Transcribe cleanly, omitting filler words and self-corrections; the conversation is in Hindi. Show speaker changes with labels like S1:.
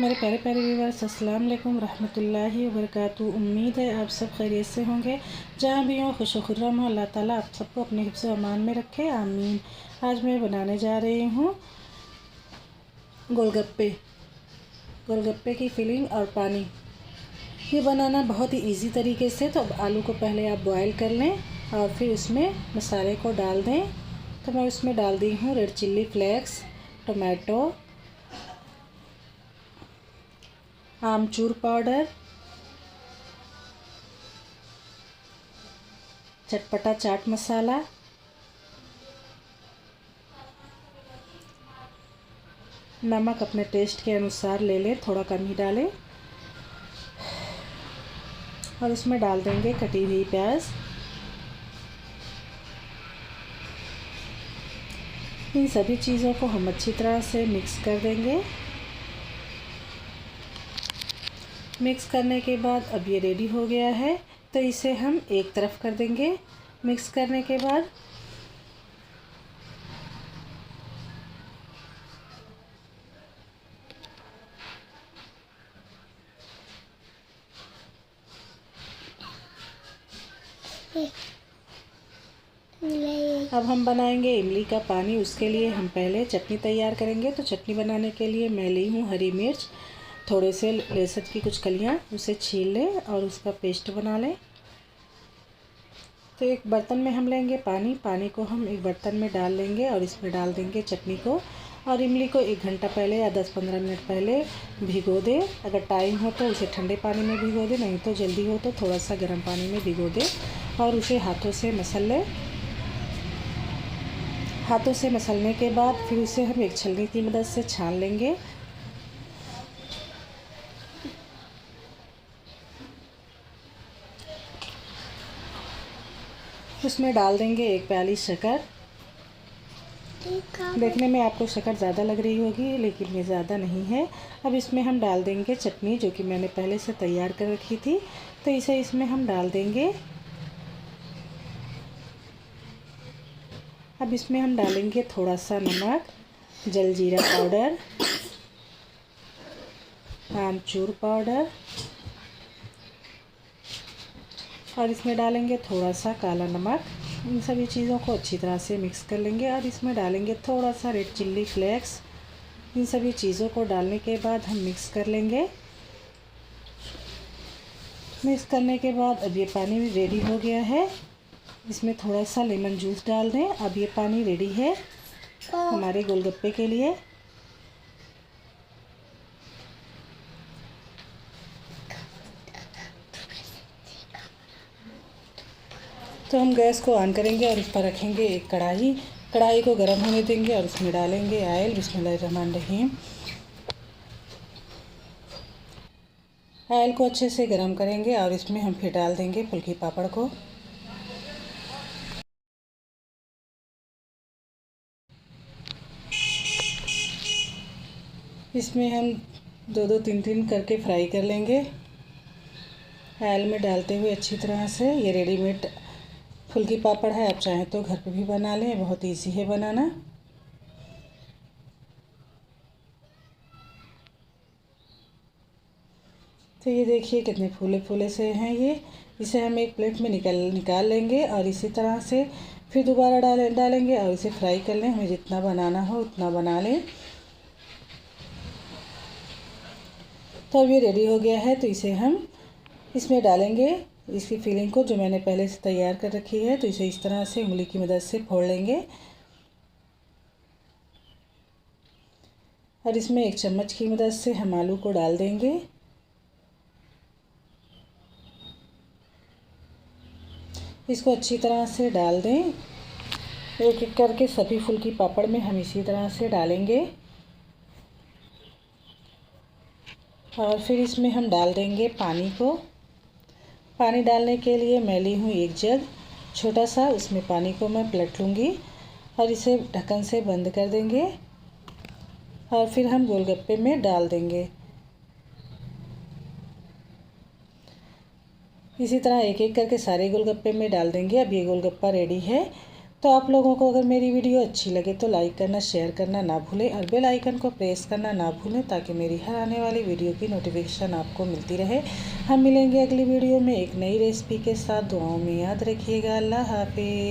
S1: मेरे प्यारे प्यारे व्यूअर्स, अस्सलाम वालेकुम रहमतुल्लाहि व बरकातुहू। उम्मीद है आप सब खैरियत से होंगे। जहाँ भी हों खुश खुर्रम हो, अल्लाह ताला आप सबको अपने हिफ्ज़ व अमान में रखे, आमीन। आज मैं बनाने जा रही हूँ गोलगप्पे। गोलगप्पे की फिलिंग और पानी, ये बनाना बहुत ही इजी तरीके से। तो आलू को पहले आप बॉयल कर लें और फिर उसमें मसाले को डाल दें। तो मैं उसमें डाल दी हूँ रेड चिल्ली फ्लेक्स, टमाटो, आमचूर पाउडर, चटपटा चाट मसाला, नमक अपने टेस्ट के अनुसार ले लें, थोड़ा कम ही डालें। और उसमें डाल देंगे कटी हुई प्याज। इन सभी चीज़ों को हम अच्छी तरह से मिक्स कर देंगे। मिक्स करने के बाद अब ये रेडी हो गया है, तो इसे हम एक तरफ कर देंगे। मिक्स करने के बाद अब हम बनाएंगे इमली का पानी। उसके लिए हम पहले चटनी तैयार करेंगे। तो चटनी बनाने के लिए मैं ली हूँ हरी मिर्च, थोड़े से लहसुन की कुछ कलियाँ, उसे छील लें और उसका पेस्ट बना लें। तो एक बर्तन में हम लेंगे पानी। पानी को हम एक बर्तन में डाल लेंगे और इसमें डाल देंगे चटनी को। और इमली को 1 घंटा पहले या 10-15 मिनट पहले भिगो दें। अगर टाइम हो तो उसे ठंडे पानी में भिगो दें, नहीं तो जल्दी हो तो थोड़ा सा गर्म पानी में भिगो दें और उसे हाथों से मसल लें। हाथों से मसलने के बाद फिर उसे हम एक छलनी की मदद से छान लेंगे। उसमें डाल देंगे 1 प्याली शक्कर। देखने में आपको शक्कर ज़्यादा लग रही होगी, लेकिन ये ज़्यादा नहीं है। अब इसमें हम डाल देंगे चटनी, जो कि मैंने पहले से तैयार कर रखी थी। तो इसे इसमें हम डाल देंगे। अब इसमें हम डालेंगे थोड़ा सा नमक, जलजीरा पाउडर, आमचूर पाउडर और इसमें डालेंगे थोड़ा सा काला नमक। इन सभी चीज़ों को अच्छी तरह से मिक्स कर लेंगे और इसमें डालेंगे थोड़ा सा रेड चिल्ली फ्लेक्स। इन सभी चीज़ों को डालने के बाद हम मिक्स कर लेंगे। मिक्स करने के बाद अब ये पानी रेडी हो गया है। इसमें थोड़ा सा लेमन जूस डाल दें। अब ये पानी रेडी है हमारे गोलगप्पे के लिए। तो हम गैस को ऑन करेंगे और इस पर रखेंगे एक कढ़ाई। कढ़ाई को गर्म होने देंगे और उसमें डालेंगे ऑयल। बिस्मिल्लाहिर्रहमानिर्रहीम। ऑयल को अच्छे से गर्म करेंगे और इसमें हम फिर डाल देंगे फुल्की पापड़ को। इसमें हम 2-2, 3-3 करके फ्राई कर लेंगे ऑयल में डालते हुए अच्छी तरह से। ये रेडीमेड फुल्की पापड़ है, आप चाहें तो घर पे भी बना लें, बहुत इजी है बनाना। तो ये देखिए कितने फूले फूले से हैं ये। इसे हम एक प्लेट में निकाल लेंगे और इसी तरह से फिर दोबारा डालेंगे और इसे फ्राई कर लें। हमें जितना बनाना हो उतना बना लें। तो अब ये रेडी हो गया है, तो इसे हम इसमें डालेंगे इसकी फिलिंग को, जो मैंने पहले से तैयार कर रखी है। तो इसे इस तरह से उंगली की मदद से फोड़ लेंगे और इसमें 1 चम्मच की मदद से हम आलू को डाल देंगे। इसको अच्छी तरह से डाल दें। एक एक करके सभी फुल्की पापड़ में हम इसी तरह से डालेंगे और फिर इसमें हम डाल देंगे पानी को। पानी डालने के लिए मैं ली हूँ 1 जग छोटा सा। उसमें पानी को मैं पलट लूँगी और इसे ढक्कन से बंद कर देंगे और फिर हम गोलगप्पे में डाल देंगे। इसी तरह एक एक करके सारे गोलगप्पे में डाल देंगे। अब ये गोलगप्पा रेडी है। तो आप लोगों को अगर मेरी वीडियो अच्छी लगे तो लाइक करना, शेयर करना ना भूलें और बेल आइकन को प्रेस करना ना भूलें, ताकि मेरी हर आने वाली वीडियो की नोटिफिकेशन आपको मिलती रहे। हम मिलेंगे अगली वीडियो में एक नई रेसिपी के साथ। दुआओं में याद रखिएगा। अल्लाह हाफिज़।